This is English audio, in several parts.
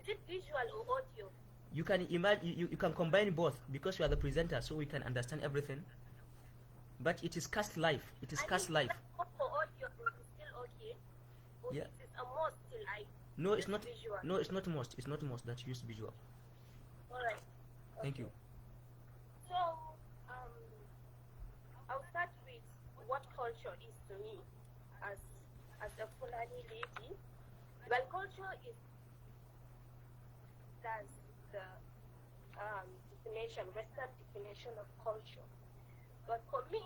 it visual or audio? You can imagine, you can combine both because you are the presenter, so we can understand everything. But it is cast live. It is cast live. For audio, it's still okay. Or Yeah. it is a must till I No, it's not. visual. No, it's not most. It's not most that use visual. All right. Thank you. So, I'll start with what culture is to me as a Fulani lady. Well, culture is that's the definition, Western definition of culture. But for me,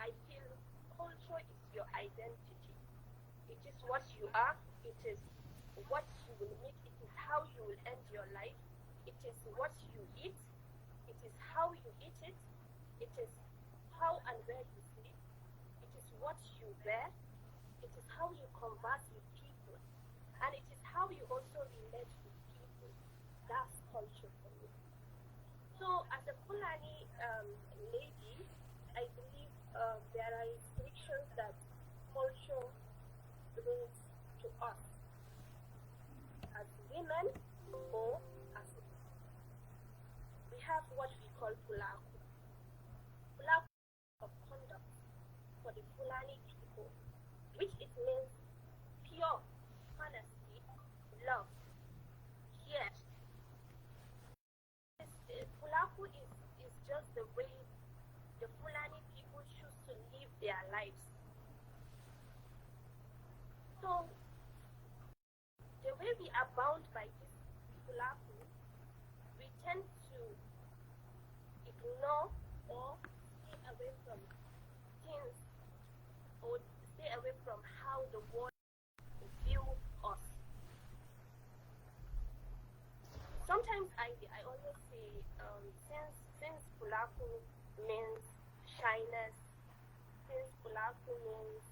I feel culture is your identity. It is what you are. It is what you will make. It is how you will end your life. It is what you eat. It is how you eat it. It is how and where you sleep. It is what you wear. It is how you converse with people. And it is how you also relate with people. That's culture for me. So as a Fulani lady, I believe there are restrictions that culture brings to us as women or as we have what we call pulaku. Pulaku of conduct for the Fulani people, which it means pure honesty, love, care. Pulaku is just the way the Fulani people choose to live their lives. So the way we are bound by this Pulaku, we tend to ignore or stay away from things or stay away from how the world view us. Sometimes I always say since Pulaku means shyness, since Pulaku means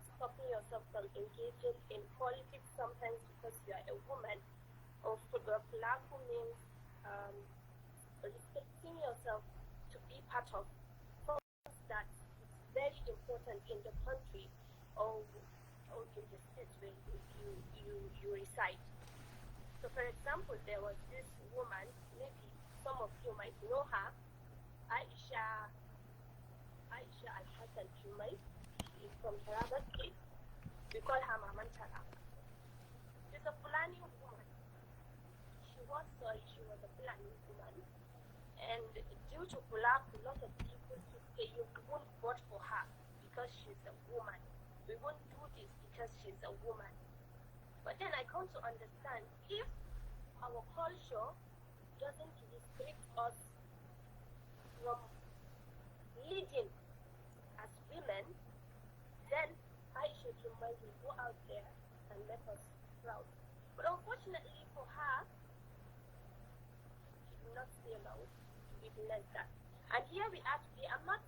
stopping yourself from engaging in politics sometimes because you are a woman, or Pulaku means restricting yourself to be part of things that is very important in the country or in the state where you reside. So for example, there was this woman, maybe some of you might know her, Aisha Al-Hassan Jumai. She is from Taraba State. We call her Maman Taraba. She's a Fulani woman. She was a Fulani woman. And due to Pulaku, a lot of people say you won't vote for her because she's a woman. We won't do this because she's a woman. But then I come to understand, if our culture doesn't restrict us from leading as women, then Aisha Jumai will go out there and make us proud. But unfortunately for her, she did not stay allowed to witness that. And here we are today. I'm not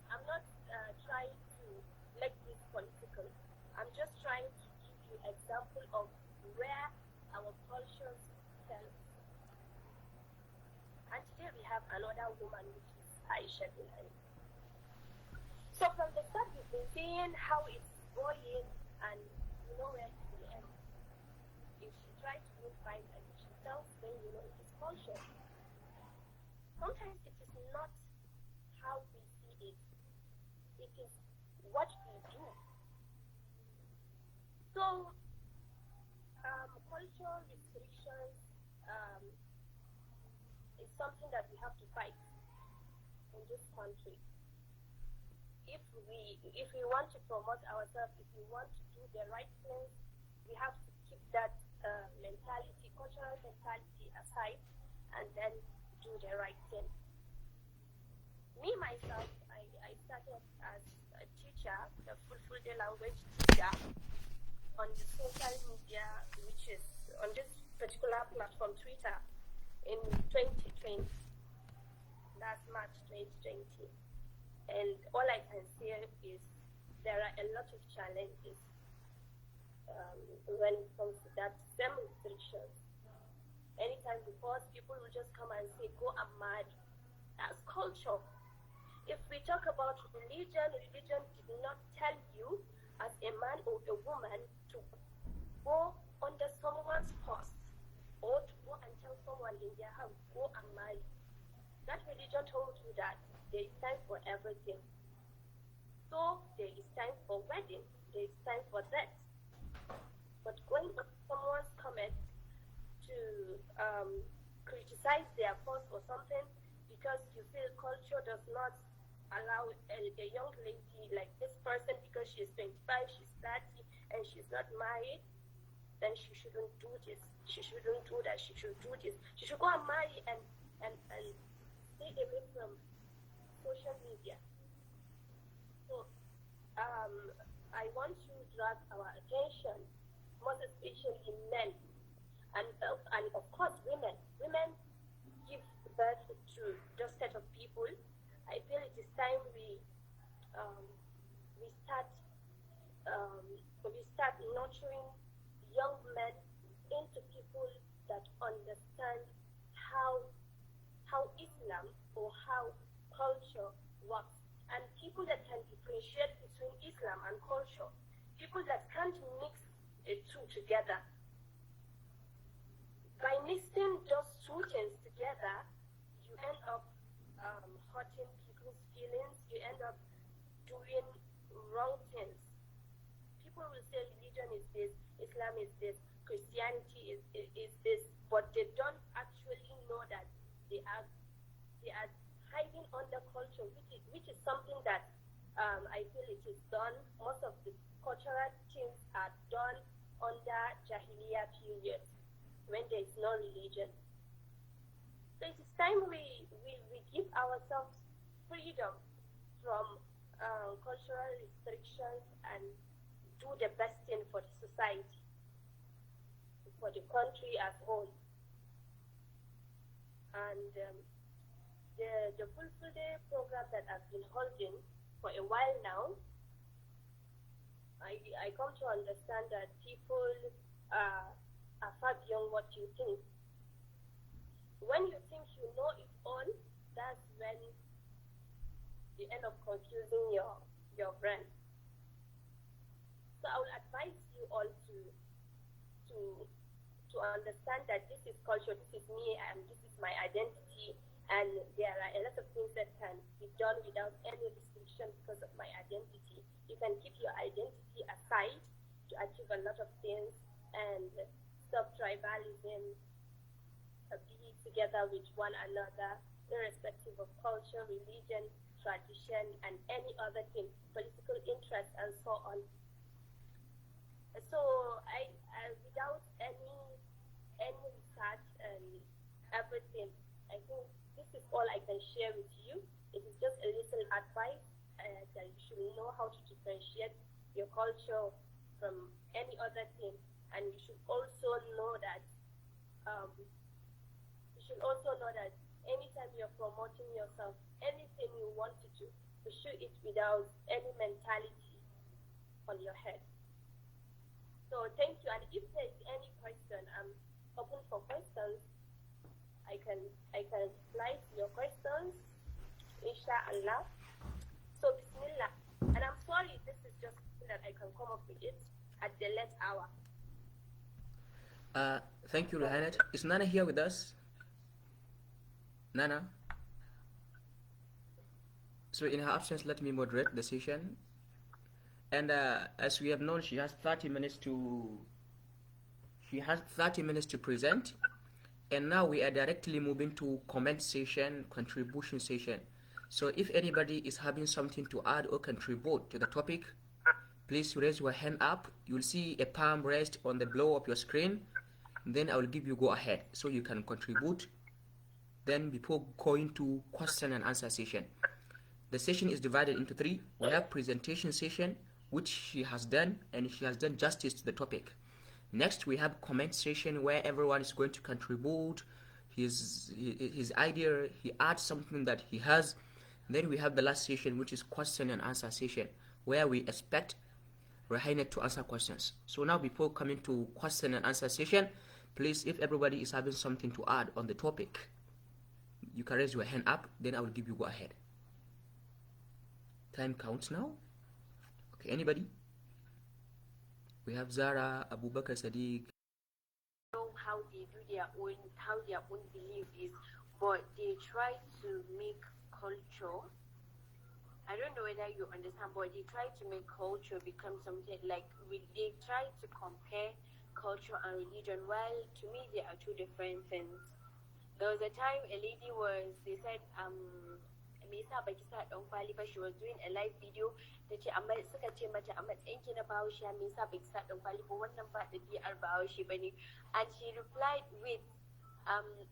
trying to make this political. I'm just trying to give you an example of where our cultures fell. And today we have another woman, which is Aisha Jumai. So from the start, we've been seeing how it's going and you know where it will end. If she tries to win fight and she tells, then you know it is culture. Sometimes it is not how we see it. It is what we do. So cultural restrictions is something that we have to fight in this country. If we want to promote ourselves, if we want to do the right things, we have to keep that mentality, cultural mentality aside, and then do the right thing. Me, myself, I started as a teacher, a Fulfulde language teacher, on the social media, which is on this particular platform, Twitter, in 2020. That's March 2020. And all I can say is there are a lot of challenges when it comes to that same restrictions. Anytime before, people will just come and say, go and marry. That's culture. If we talk about religion did not tell you as a man or a woman to go under someone's post or to go go and marry. That religion told you that there is time for everything. So there is time for wedding, there is time for that. But when someone's comment to criticize their post or something because you feel culture does not allow a young lady like this person, because she's 25, she's 30, and she's not married, then she shouldn't do this. She shouldn't do that. She should do this. She should go and marry and stay away from social media. So I want to drag our attention, most especially men, and of course women. Women give birth to those set of people. I feel it is time we start nurturing young men into people that understand how Islam or how culture works, and people that can differentiate between Islam and culture, people that can't mix the two together. By mixing those two things together, you end up hurting people's feelings, you end up doing wrong things. People will say religion is this, Islam is this, Christianity is this, but they don't actually know that they are hiding under culture, which is something that I feel it is done. Most of the cultural things are done under Jahiliyyah period, when there is no religion. So it is time we give ourselves freedom from cultural restrictions and do the best thing for the society, for the country as a whole. And the Fulful Day program that I've been holding for a while now, I come to understand that people are far beyond what you think. When you think you know it all, that's when you end up confusing your brain. So I will advise you all to understand that this is culture, this is me, and this is my identity, and there are a lot of things that can be done without any restriction because of my identity. You can keep your identity aside to achieve a lot of things and stop tribalism, be together with one another, irrespective of culture, religion, tradition, and any other thing, political interest, and so on. So I without any research and everything, I think this is all I can share with you. It is just a little advice that you should know how to differentiate your culture from any other thing, and you should also know that anytime you're promoting yourself, anything you want to do, pursue it without any mentality on your head. So thank you, and if there is any question, I'm open for questions. I can reply to your questions, inshallah. So Bismillah. And I'm sorry, this is just that I can come up with it at the late hour. Thank you, Rehanat. Is Nana here with us? Nana? So in her absence, let me moderate the session. And as we have known, she has 30 minutes to present. And now we are directly moving to comment session, contribution session. So if anybody is having something to add or contribute to the topic, please raise your hand up. You'll see a palm raised on the below of your screen. Then I will give you go ahead so you can contribute. Then before going to question and answer session, the session is divided into 3. We have presentation session, which she has done, and she has done justice to the topic. Next, we have comment session where everyone is going to contribute his idea. He adds something that he has. Then we have the last session, which is question and answer session, where we expect Rehanat to answer questions. So now, before coming to question and answer session, please, if everybody is having something to add on the topic, you can raise your hand up, then I will give you go ahead. Time counts now. Okay, anybody? We have Zara, Abu Bakr Sadiq. How they do how their own belief is. but they try to make culture. I don't know whether you understand, but they try to make culture become something like they try to compare culture and religion. While to me they are two different things. There was a time a lady they said me yasa baki sa dan kwali ba. She was doing a live video. Tace amma suka ce mata a matsayin ki na Bahaushe me yasa baki sa dan kwali ba, wannan ba ɗabi'ar Bahaushe bane. And she replied with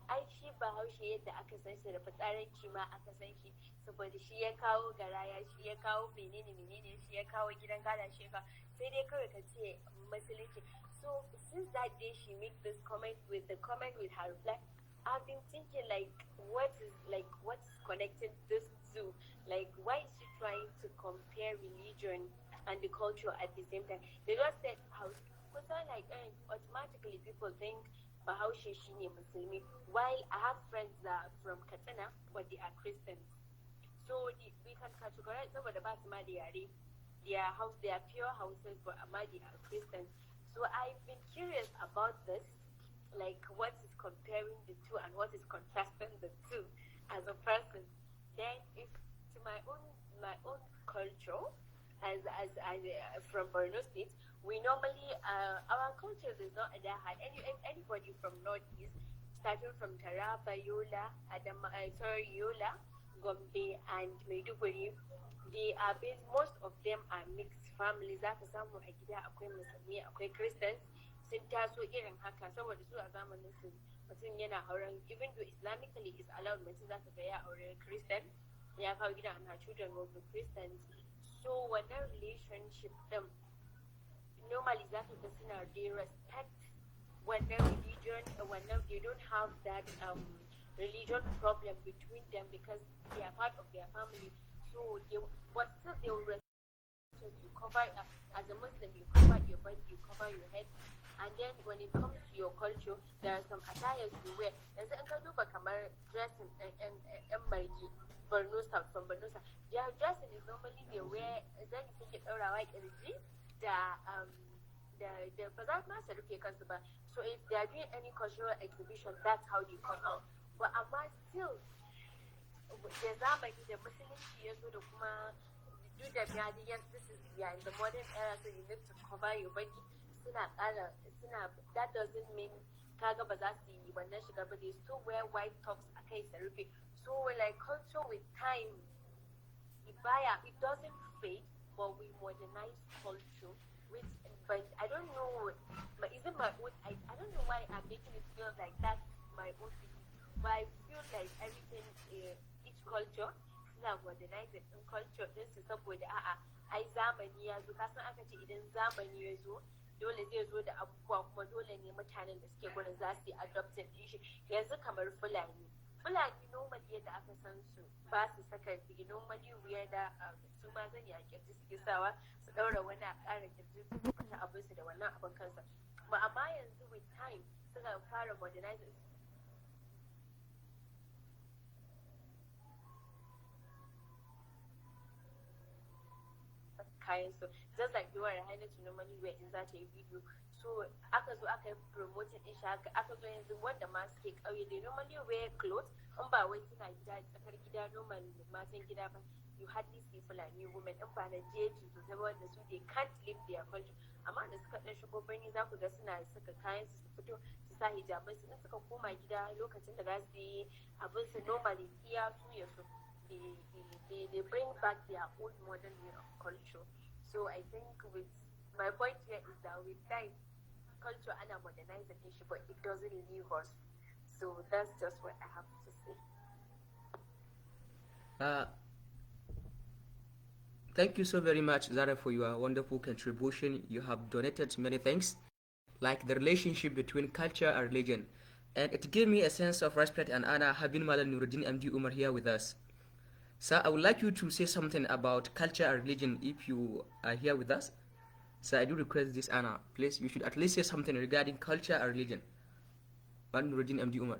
ai shi Bahaushe yadda aka san shi da fitsaranci ma aka san shi, saboda shi ya kawo garaya, shi ya kawo menene shi ya kawo gidan gada, shi ya kawo sai dai kawai ka ce musulunci. So since that day she made this comment with her reply, I've been thinking what's connecting this two? Like, why is she trying to compare religion and the culture at the same time? They just said how automatically people think Bahaushe shine Muslimi, while I have friends that are from Katsina but they are Christians. So we can categorize saboda ba su ma da yare. They are pure houses, but they are Christians. So I've been curious about this, like what is comparing the two and what is contrasting the two as a person. Then if to my own culture as from Borno State, we normally our culture is not that high. Anybody from Northeast, starting from Taraba, Yola, Yola, Gombe, and Maiduguri, they are based. Most of them are mixed families. Zaka samu a gida akwai musulmi, akwai Christians. Sun taso irin haka saboda su a zamanin su mutum yana auren, even though Islamically is allowed, mutum zaka ga ya aure Christian, ya kawo gida and her children will be Christians. So wannan relationship them normally zaka ga suna they respect wannan religion, wannan they don't have that religion problem between them because they are part of their family. So but still they will respect you. Cover as a Muslim, you cover your body, you cover your head. And then when it comes to your culture, there are some attires you wear. There's a kaduba kamar dressing and marji Borno South from Borno South. Their dressing is normally they wear then you take it around like energy. The bazar ma su rufe kansu ba. So if they are doing any cultural exhibition, that's how they come out. But amma still da zamani da musulunci ya zo da kuma duk da yes, this is in the modern era, so you need to cover your body. That doesn't mean kaga ba za su yi wannan shiga ba. They still wear white tops a kai su rufe. So like culture with time, it doesn't fade, but we modernize culture. But I don't know, but isn't my own? I don't know why I'm making it feel like that's my own thing. But I feel like everything, each culture, suna modernize in culture din su saboda ai zamani ya zo. Kasan aka ce idan zamani ya zo dole zai zo da abubuwa, kuma dole ne mutanen da suke gurin za su yi adopting din shi. Yanzu kamar Fulani normally yadda aka san su ba su saka normally wear da su ma zan yi a kirji suke sawa su daura wani a ƙara kirji su fita abin su da wannan abin kansa. Amma yanzu with time suka fara modernizing kayan su, just like the one I normally wear in that video. So aka zo aka yi promoting din shi haka, aka zo yanzu wanda ma suke kauye they normally wear clothes in ba wai suna gida tsakar gida normal matan gida ba. You hardly see Fulani women in ba na jeji sosai ba wanda su they can't live their culture. Amma da suka dan shigo birni za ku ga suna saka kayan su fito su sa hijabai su in suka koma gida lokacin da za su yi abin su normally iya su ya su they bring back their old modern way of culture. So I think with my point here is that with time culture and modernize the issue, but it doesn't leave us. So that's just what I have to say. Thank you so very much, Zara, for your wonderful contribution. You have donated many things, like the relationship between culture and religion. And it gave me a sense of respect and honor having Malam Nuruddin MD Umar here with us. Sir, I would like you to say something about culture and religion if you are here with us. Sir, I do request this honor. Please, you should at least say something regarding culture and religion. Malam Nuruddin MD Umar,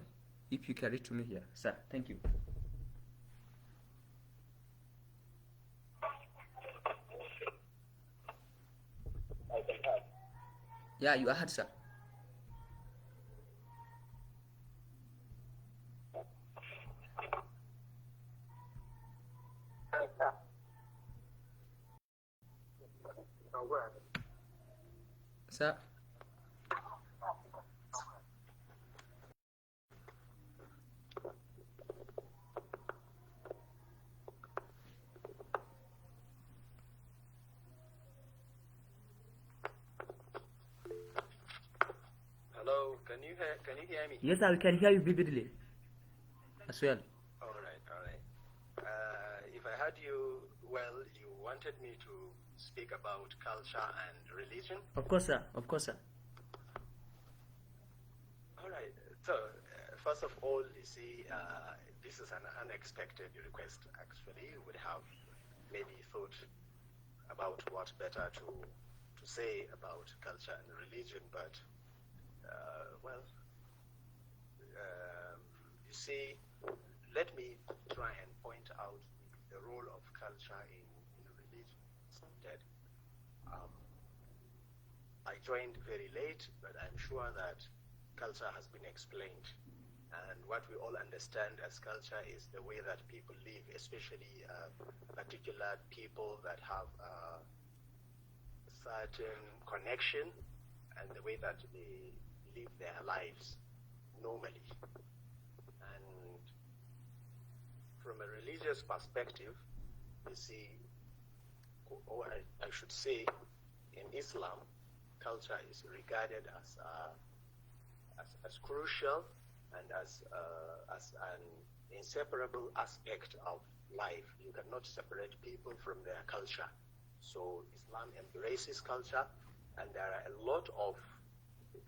if you can reach to me here. Sir, thank you. Yeah, you are sir. Sir? Hello, can you hear me? Yes, I can hear you vividly as well. All right, all right. If I heard you well, you wanted me to speak about culture and religion. Of course, sir. Of course, sir. All right. So, first of all, you see, this is an unexpected request. Actually, you would have maybe thought about what better to say about culture and religion, but you see, let me try and point out the role of culture in religion instead. I joined very late, but I'm sure that culture has been explained. And what we all understand as culture is the way that people live, especially particular people that have a certain connection and the way that they live their lives normally. And from a religious perspective, you see, or I should say, in Islam, culture is regarded as crucial and as an inseparable aspect of life. You cannot separate people from their culture. So Islam embraces culture, and there are a lot of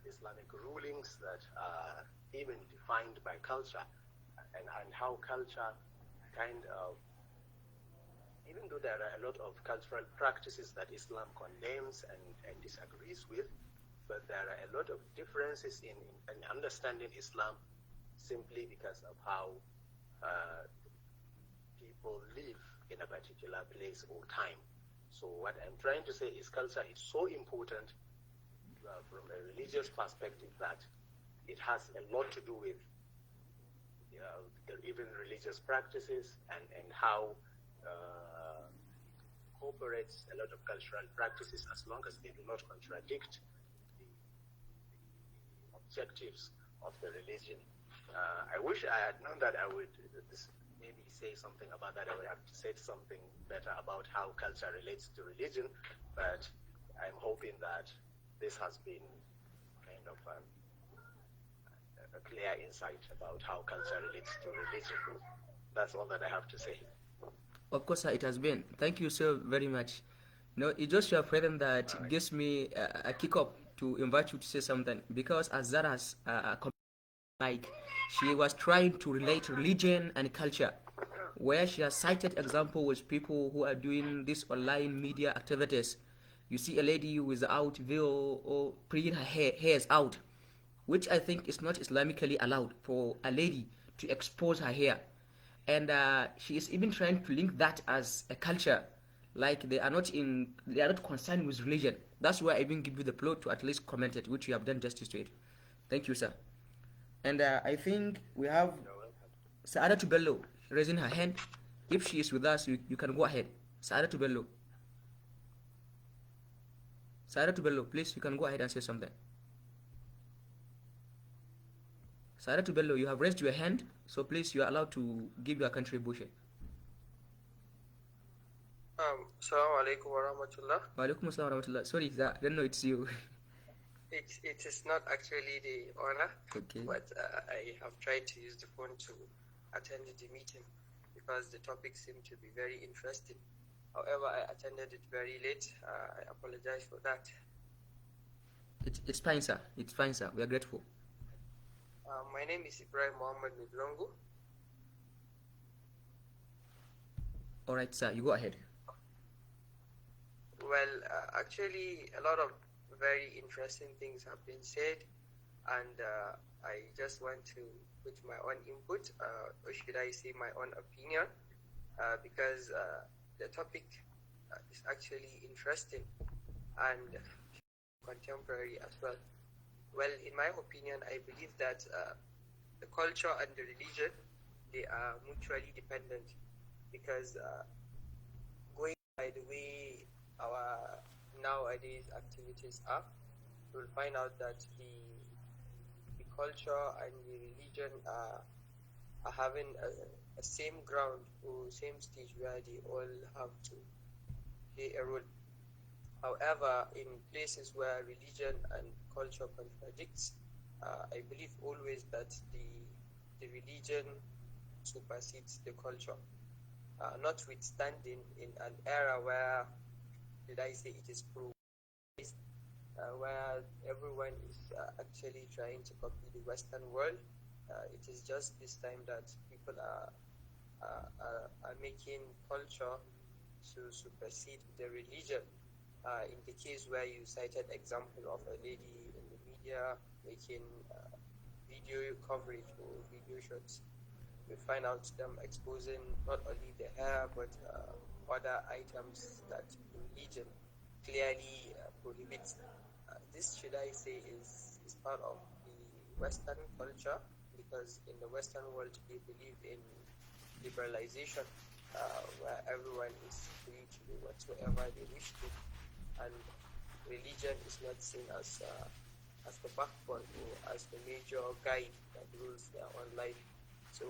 Islamic rulings that are even defined by culture, and how culture kind of, even though there are a lot of cultural practices that Islam condemns and disagrees with, but there are a lot of differences in understanding Islam simply because of how people live in a particular place or time. So what I'm trying to say is culture is so important from a religious perspective that it has a lot to do with even religious practices and how incorporates a lot of cultural practices as long as they do not contradict the objectives of the religion. I wish I had known that I would maybe say something about that. I would have said something better about how culture relates to religion, but I'm hoping that this has been kind of a clear insight about how culture relates to religion. That's all that I have to say. Of course, sir, it has been. Thank you so very much. No, it's just your presence that gives me a kick up to invite you to say something, because as Zara's like, she was trying to relate religion and culture, where she has cited example with people who are doing this online media activities. You see a lady without veil or bringing her hairs out, which I think is not Islamically allowed for a lady to expose her hair. And she is even trying to link that as a culture, like they are not concerned with religion. That's why I even give you the floor to at least comment it, which you have done justice to it. Thank you, sir. And I think we have Saadatu Bello raising her hand. If she is with us, you can go ahead. Saadatu Bello. Saadatu Bello, please, you can go ahead and say something. Saadatu Bello, you have raised your hand, so please, you are allowed to give your contribution. Assalamu alaikum wa rahmatullah. Wa alaikum assalam wa rahmatullah. Sorry, I don't know it's you. It is not actually the honor, Okay. but I have tried to use the phone to attend the meeting because the topic seemed to be very interesting. However, I attended it very late. I apologize for that. It's fine, sir. It's fine, sir. We are grateful. My name is Ibrahim Muhammad Nudrongo. All right, sir. You go ahead. Well, actually, a lot of very interesting things have been said, and I just want to put my own input, or should I say my own opinion, because the topic is actually interesting and contemporary as well. Well, in my opinion, I believe that the culture and the religion, they are mutually dependent, because going by the way our nowadays activities are, you'll find out that the culture and the religion are having a same ground or same stage where they all have to play a role. However, in places where religion and culture contradicts, I believe always that the religion supersedes the culture. Notwithstanding, in an era where, did I say, it is pro-based, where everyone is actually trying to copy the Western world, it is just this time that people are making culture to supersede the religion. In the case where you cited example of a lady in the media making video coverage or video shots, we find out them exposing not only the hair but other items that religion clearly prohibits. This, should I say, is part of the Western culture, because in the Western world they believe in liberalization, where everyone is free to do whatsoever they wish to, and religion is not seen as the backbone or as the major guide that rules their own life. So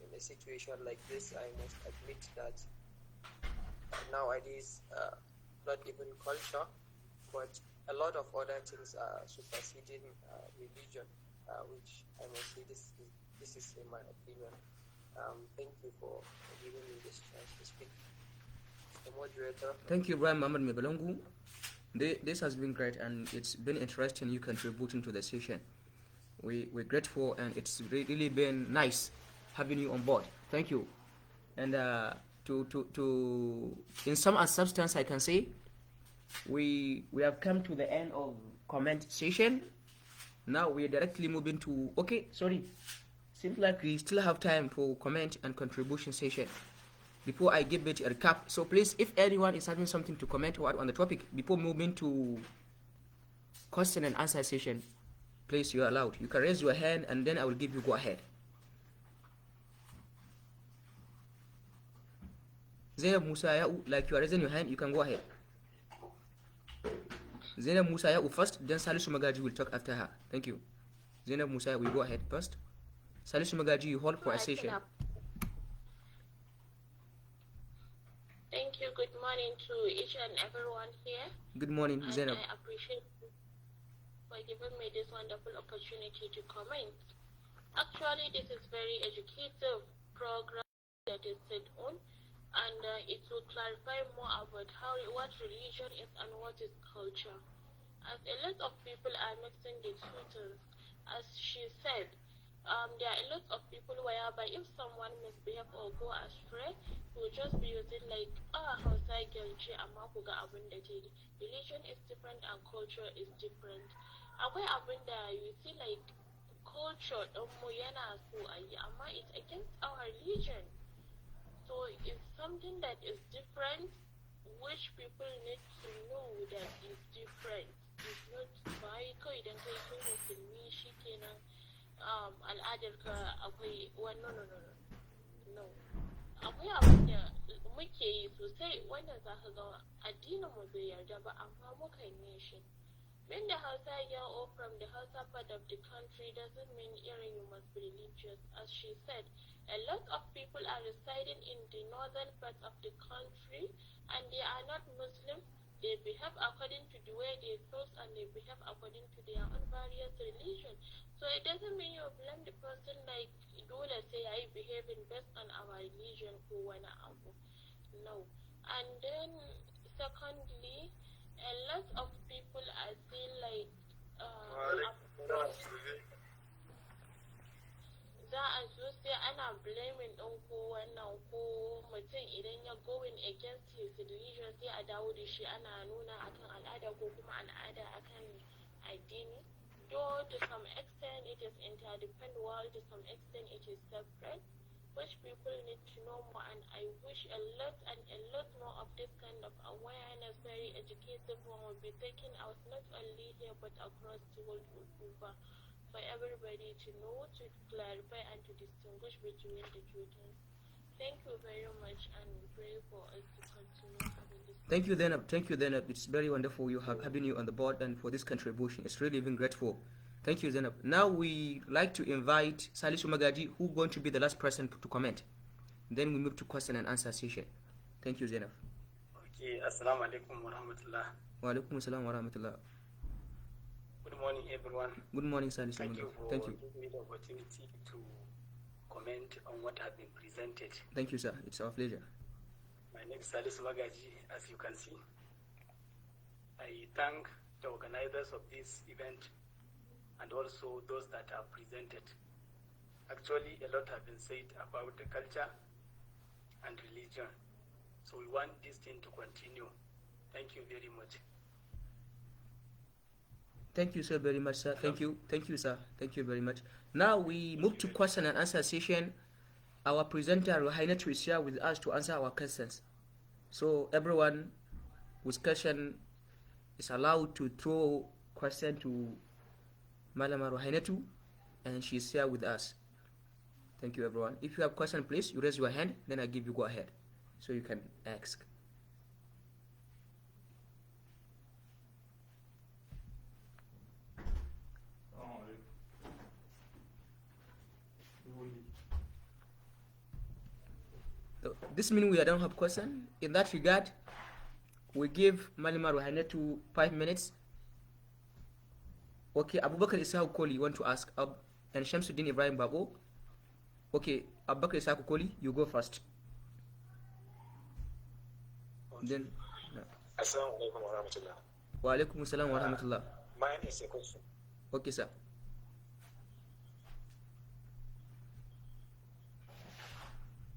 in a situation like this, I must admit that nowadays not even culture, but a lot of other things are superseding religion, which I must say this is in my opinion. Thank you for giving me this chance to speak. The moderator. Thank you, Brian Mohammed Mebalongu. This has been great, and it's been interesting you contributing to the session. We're grateful, and it's really been nice having you on board. Thank you. And to in some substance, I can say we have come to the end of comment session. Now we are directly moving to seems like we still have time for comment and contribution session. Before I give it a recap, so please, if anyone is having something to comment or add on the topic before moving to question and answer session, please, you are allowed. You can raise your hand and then I will give you go ahead. Zainab Musa, like you are raising your hand, you can go ahead. Zainab Musa first, then Salisu Magaji will talk after her. Thank you. Zainab Musa will go ahead first. Salisu Magaji, you hold for a session. Thank you. Good morning to each and everyone here. Good morning, and Zainab. I appreciate you for giving me this wonderful opportunity to comment. Actually, this is very educative program that is set on, and it will clarify more about what religion is and what is culture. As a lot of people are mixing the two things, as she said, there are a lot of people whereby if someone misbehave or go astray, will just be using like, Hausa Gelchi amma ku ga abin da ke. Religion is different and culture is different. Akwai abin da you see like culture ɗinmu yana so a yi, amma it's against our religion. So it's something that is different, which people need to know that is different. It's not by kawai idan kai kai musulmi shikenan al'adarka akwai no. Akwai abin da muke yi sosai wanda za ka ga addinin mu bai yarda ba, amma muka yi shi. Being the Hausa girl or from the Hausa part of the country doesn't mean you must be religious. As she said, a lot of people are residing in the northern part of the country and they are not Muslims. They behave according to the way they thought and they behave according to their own various religion. So it doesn't mean you blame the person like, dole say I behaving based on our religion or one abu. No. And then secondly, a lot of people are still like za a zo sai ana blaming ɗin ko wannan ko mutum idan ya going against his religion sai a dawo da shi ana nuna akan al'ada ko kuma al'ada akan addini. Though to some extent it is interdependent world, to some extent it is separate, which people need to know more, and I wish a lot more of this kind of awareness, very educative one, will be taken out not only here but across the world over, for everybody to know, to clarify and to distinguish between the two things. Thank you very much, and we pray for us to continue having this. Thank you, Zainab. Thank you, Zainab. It's very wonderful having you on the board and for this contribution. It's really even grateful. Thank you, Zainab. Now we like to invite Salisu Magaji, who going to be the last person to comment. Then we move to question and answer session. Thank you, Zainab. Okay, assalamu alaikum wa rahmatullah. Wa alaikum assalam wa rahmatullah. Good morning, everyone. Good morning, Salisu Thank Magaji. you for Thank you. giving me the opportunity to comment on what has been presented. Thank you, sir. It's our pleasure. My name is Salisu Magaji, as you can see. I thank the organizers of this event and also those that have presented. Actually, a lot has been said about the culture and religion. So we want this thing to continue. Thank you very much. Thank you, sir, very much, sir. Thank you. Thank you, sir. Thank you very much. Now we move to question and answer session. Our presenter, Ruhainatu, is here with us to answer our questions. So everyone with question is allowed to throw question to Malama Ruhainatu, and she's here with us. Thank you, everyone. If you have question, please, you raise your hand, then I give you go ahead, so you can ask. This means we don't have question. In that regard, we give Malama Ruhainatu 5 minutes. Okay, Abubakar Isaku Koli, you want to ask, and Shamsuddin Ibrahim Babo. Okay, Abubakar Isaku Koli, you go first. Okay. Then, Assalamu alaikum wa rahmatullah. wa alaikum assalam wa rahmatullah. Mine is a question. Okay, sir.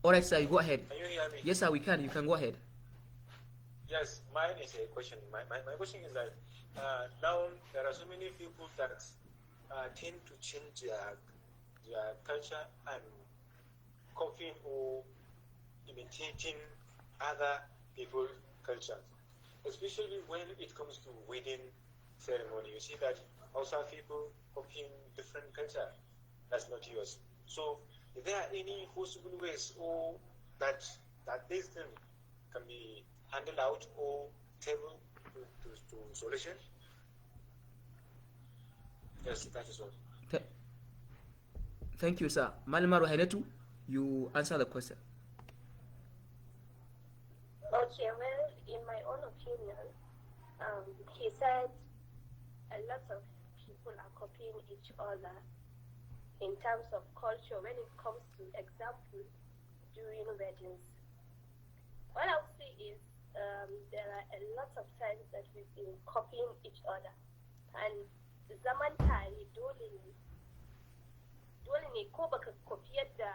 All right, sir, you go ahead. Can you hear me? Yes, sir, we can. You can go ahead. Yes, mine is a question. My question is that now there are so many people that tend to change their culture and copying or imitating other people's cultures, especially when it comes to wedding ceremony. You see that also people copying different culture that's not yours. So, is there any possible ways or that this thing can be handled out or table to solution? Yes, that is all. Thank you, sir. Malama Ruhainatu, you answer the question. Okay, well, in my own opinion, he said a lot of people are copying each other in terms of culture when it comes to example during weddings. What I'll say is there are a lot of times that we've been copying each other, and zaman tare dole ne ko baka copy yadda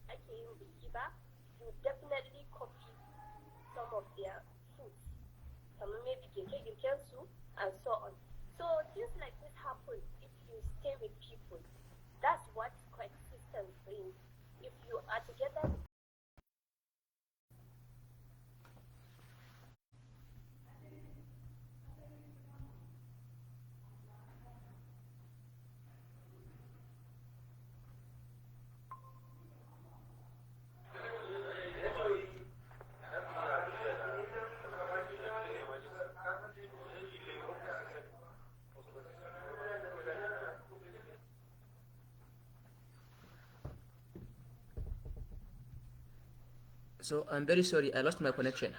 ake yin biki ba, you definitely copy some of their foods, kamar maybe girke-girken su and so on. So things like this happen if you stay with people. That's what coexistence brings. If you are together. So I'm very sorry, I lost my connection.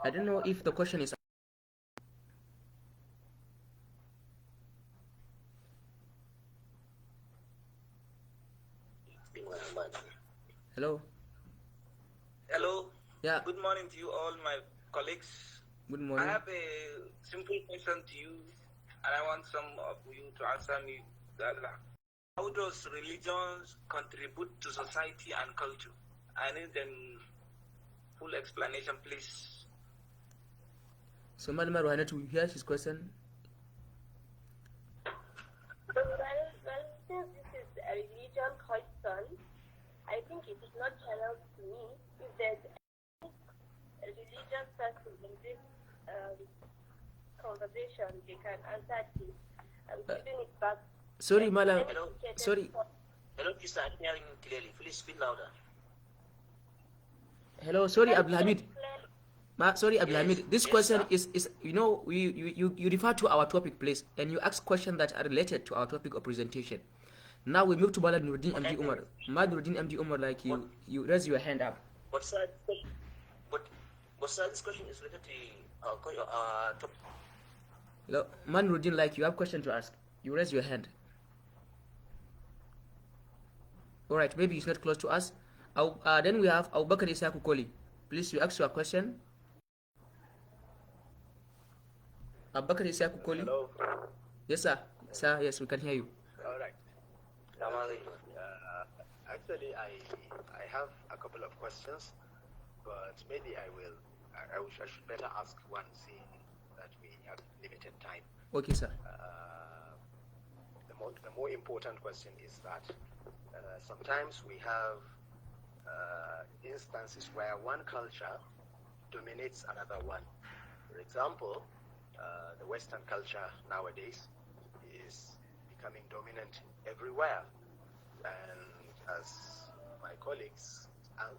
I don't know if the question is. Hello. Hello. Yeah. Good morning to you all, my colleagues. Good I morning. have a simple question to you, and I want some of you to answer me. How does religions contribute to society and culture? I need a full explanation, please. So, Madam Ruhainatu, here's his question. Well, since this is a religion question, I think it is not general to me. If there's a religious person in this conversation, they can answer this. I'm giving it back. Sorry, Madam. Hello. Sorry. Hello, Mr. I'm hearing you clearly. Please speak louder. Hello, sorry, Abdulhamid. Sorry, Yes, Abdulhamid. This yes, question sir. is you refer to our topic, please, and you ask questions that are related to our topic of presentation. Now we move to Malad Nuruddin MD Umar. Malad Nuruddin MD Umar, like you raise your hand up. But sir, but sir, this question is related to topic. Hello, Man Nuruddin, like you have question to ask. You raise your hand. All right, maybe it's not close to us. Then we have Abu Bakr Isa Kukoli. Please, you ask your question. Abu Bakr Isa Kukoli. Hello. Yes, sir. Sir, yes, we can hear you. All right. Actually, I have a couple of questions, but maybe I should better ask one, seeing that we have limited time. Okay, sir. The more important question is that sometimes we have instances where one culture dominates another one. For example, the Western culture nowadays is becoming dominant everywhere. And as my colleagues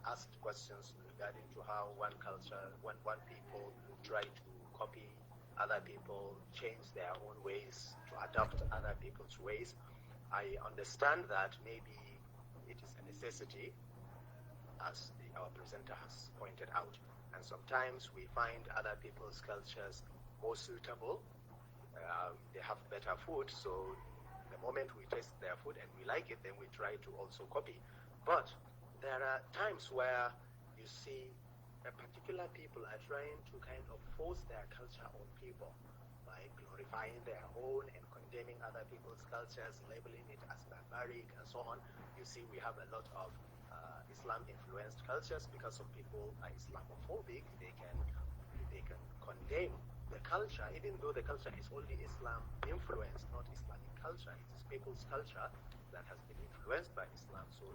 asked questions regarding to how one culture, one people try to copy other people, change their own ways, to adopt other people's ways, I understand that maybe it is a necessity, as our presenter has pointed out. And sometimes we find other people's cultures more suitable. They have better food, so the moment we taste their food and we like it, then we try to also copy. But there are times where you see particular people are trying to kind of force their culture on people by glorifying their own and condemning other people's cultures, labeling it as barbaric and so on. You see, we have a lot of Islam-influenced cultures because some people are Islamophobic. They can condemn the culture, even though the culture is only Islam-influenced, not Islamic culture. It is people's culture that has been influenced by Islam, so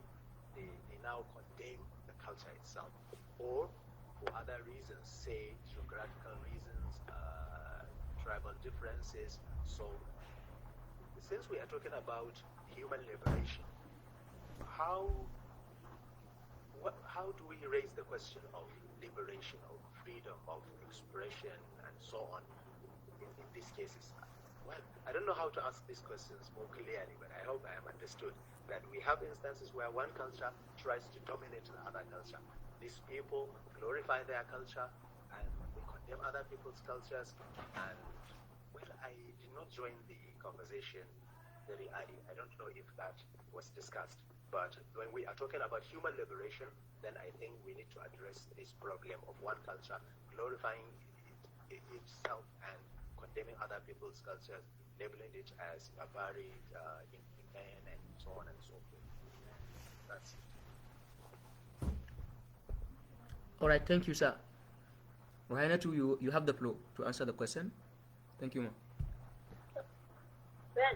they now condemn the culture itself. Or for other reasons, say geographical reasons, tribal differences. So since we are talking about human liberation, how do we raise the question of liberation, of freedom, of expression, and so on in these cases? Well, I don't know how to ask these questions more clearly, but I hope I am understood that we have instances where one culture tries to dominate the other culture. These people glorify their culture and they condemn other people's cultures. And well, I did not join the conversation very early. I don't know if that was discussed. But when we are talking about human liberation, then I think we need to address this problem of one culture glorifying itself and condemning other people's cultures, labeling it as barbaric, inhumane, and so on and so forth. That's it. All right, thank you, sir. Rahina, you have the floor to answer the question. Thank you, ma'am. Well,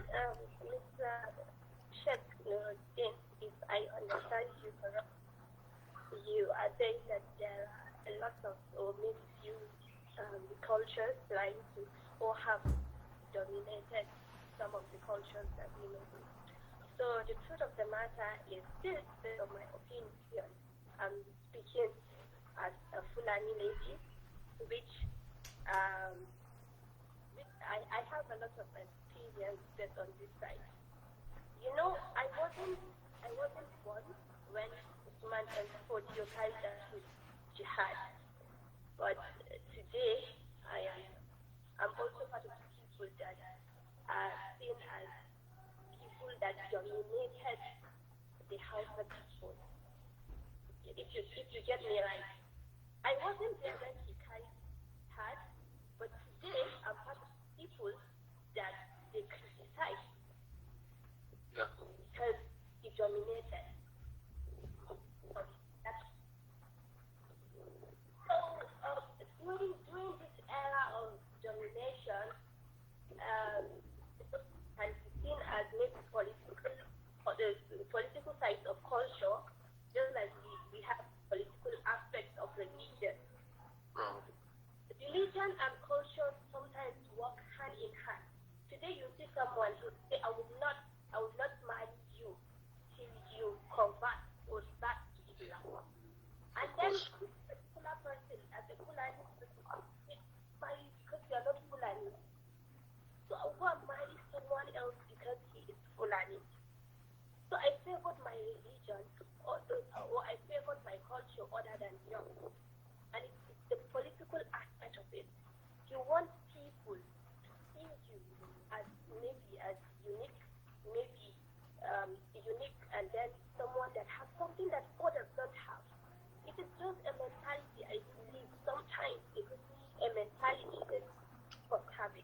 Mr. Sheikh Nuruddin, if I understand you correctly, you are saying that there are a lot of, or maybe few cultures trying to, or have dominated some of the cultures that we know. So the truth of the matter is this, based on my opinion, I'm speaking as a Fulani lady, which I have a lot of experience based on this side. You know, I wasn't born when Usman and Fodio carried out jihad, but today I'm also part of the people that are seen as people that dominated the Hausa people. If you get me right, I wasn't there when he carried jihad, but today I'm part of people that they criticize because he dominated. So during this era of domination, it can be seen as maybe the political side of culture, just like we have political aspects of religion. Religion and culture sometimes work hand in hand. Today you see someone who say, I would not marry you till and then someone that has something that others don't have. It is just a mentality, I believe, sometimes it is a mentality that must have it.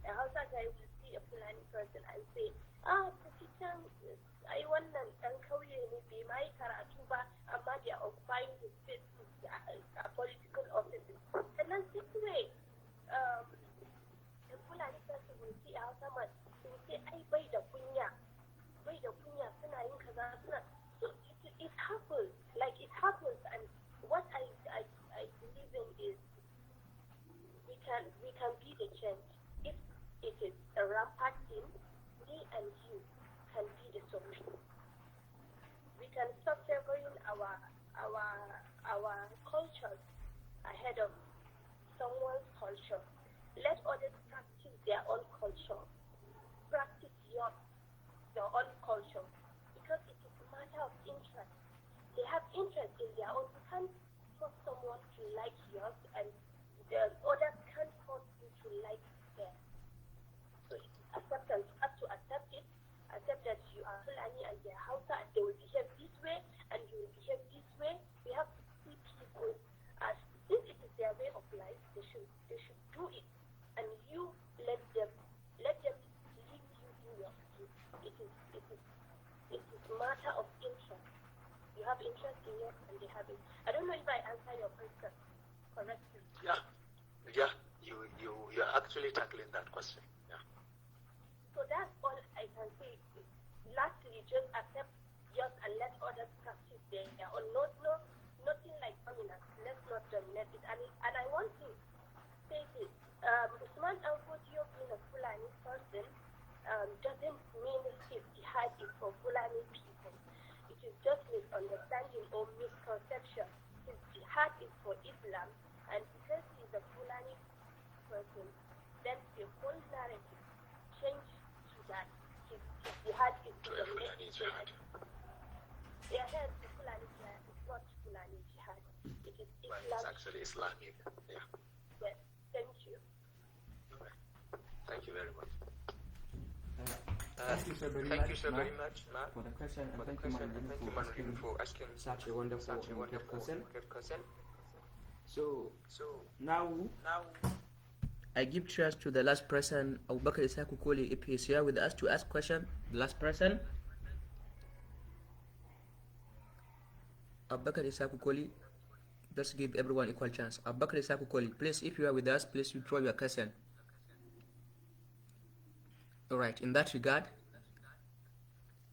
A Hausa guy will see a Fulani person and say, Kukitan, I want an kauye ne bai mai karatu ba, amma they are occupying the space with political offices. And then this way, the Fulani person will see a Hausa man, will say, ai bai da kunya suna yin kaza suna. So it happens, like it happens, and what I believe in is we can be the change. If it is a rampant thing, me and you can be the solution. We can stop favoring our cultures ahead of someone's culture. Let others practice their own culture. Practice your own culture, because it is a matter of interest. They have interest in their own. You can't force someone to like yours, and the others can't force you to like theirs. So it is acceptance. You have to accept it. Accept that you are Fulani and they are Hausa, and they will behave this way, and you will behave this way. We have to see people as if it is their way of life. They should do it, and you let them leave you do your thing. It is a matter of interest. You have interest in it, and they have it. I don't know if I answer your question correctly. Yeah, you're actually tackling that question. Yeah. So that's all I can say. Lastly, just accept yours and let others practice their own. Nothing like dominance. Let's not dominate it. And I want to say this. Usman Alfodio being a Fulani person doesn't mean his jihad is for Fulani people. It is just misunderstanding or misconception. His jihad is for Islam, and because he's a Fulani person, then the whole narrative changed to that. His jihad is To a Fulani jihad. Yeah, the Fulani jihad is not Fulani jihad. It is But Islam. it's actually Islamic. Yeah. Yes, thank you. Okay. Thank you very much. Thank you so very Thank much, you so Ma, very much, Ma, for the question, and for the thank you, question, and thank you, Mandarin, for asking such a wonderful such a and great wonderful question. good question. So So now now I give chance to the last person, Abubakar Isaku Koli, if he is here with us to ask question. The last person, Abubakar Isaku Koli. Let's give everyone equal chance. Abubakar Isaku Koli, please, if you are with us, please withdraw your question. Alright, in that regard,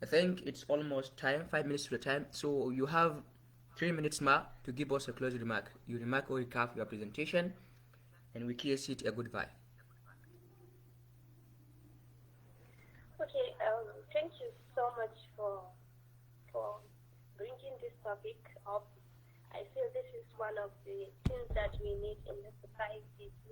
I think it's almost time, 5 minutes to the time. So you have 3 minutes, Ma, to give us a closing remark. You remark or recap your presentation, and we clear it a goodbye. Okay, thank you so much for bringing this topic up. I feel this is one of the things that we need in the society to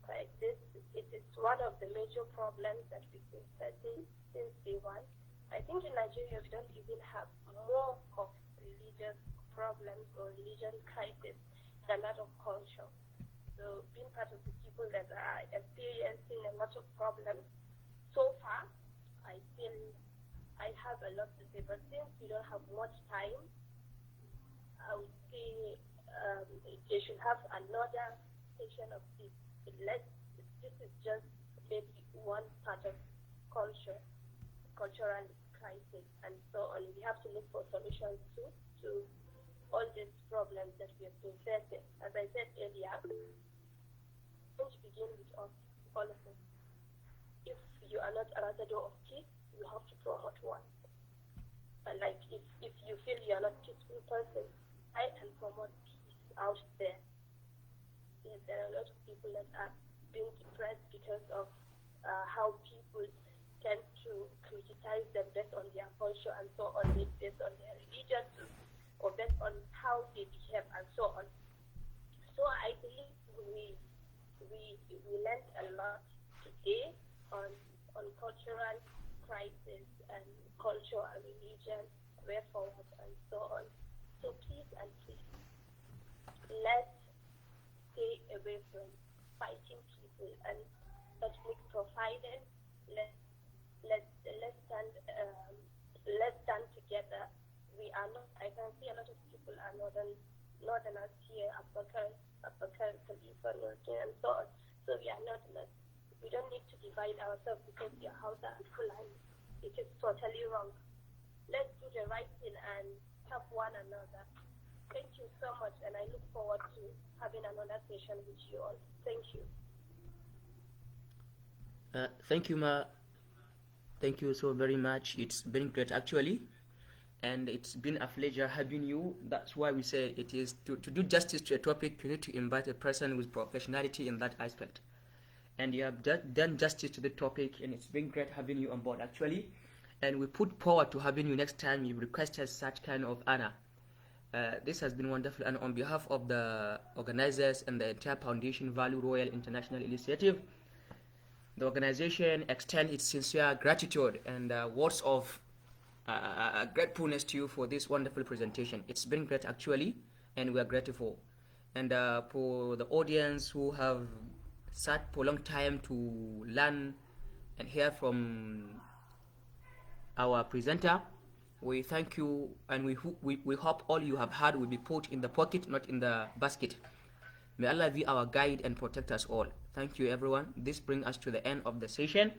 like this. It is one of the major problems that we've been facing since day one. I think in Nigeria we don't even have more of religious problems or religion crisis than that of culture. So being part of the people that are experiencing a lot of problems so far, I feel I have a lot to say. But since we don't have much time, I would say they should have another session of this. This is just maybe one part of cultural crisis, and so on. We have to look for solutions to all these problems that we have been facing. As I said earlier, things begin with us, all of us. If you are not an ambassador of peace, you have to promote one. Like if you feel you are not a peaceful person, I can promote peace out there. Yes, there are a lot of people that are being depressed because of how people tend to criticize them based on their culture and so on, based on their religion, or based on how they behave and so on. So I believe we learned a lot today on cultural crisis and culture and religion, way forward and so on. So please and please, let's stay away from fighting people, and let's make providence. Let's stand let's stand together. We are not, I can see a lot of people are northerners here, Abakar, Khalifa, and so on. So we are northerners. We don't need to divide ourselves because we are Hausa and Fulani. It is totally wrong. Let's do the right thing and help one another. Thank you so much, and I look forward to having another session with you all. Thank you. Thank you, Ma. Thank you so very much. It's been great, actually. And it's been a pleasure having you. That's why we say it is to do justice to a topic, you need to invite a person with professionality in that aspect. And you have done justice to the topic, and it's been great having you on board, actually. And we put forward to having you next time you requested such kind of honor. This has been wonderful, and on behalf of the organizers and the entire Foundation Value Royal International Initiative, the organization extends its sincere gratitude and words of gratefulness to you for this wonderful presentation. It's been great, actually, and we are grateful. And for the audience who have sat for a long time to learn and hear from our presenter, we thank you, and we hope all you have heard will be put in the pocket, not in the basket. May Allah be our guide and protect us all. Thank you, everyone. This brings us to the end of the session.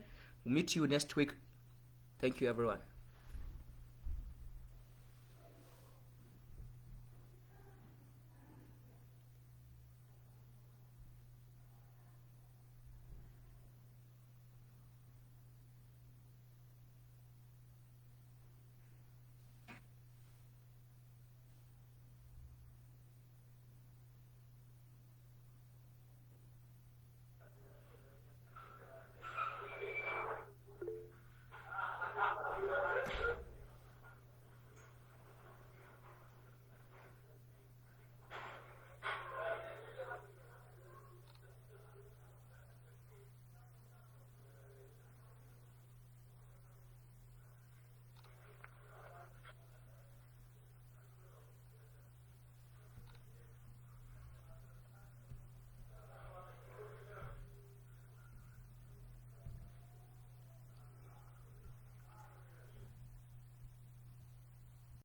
We'll meet you next week. Thank you, everyone.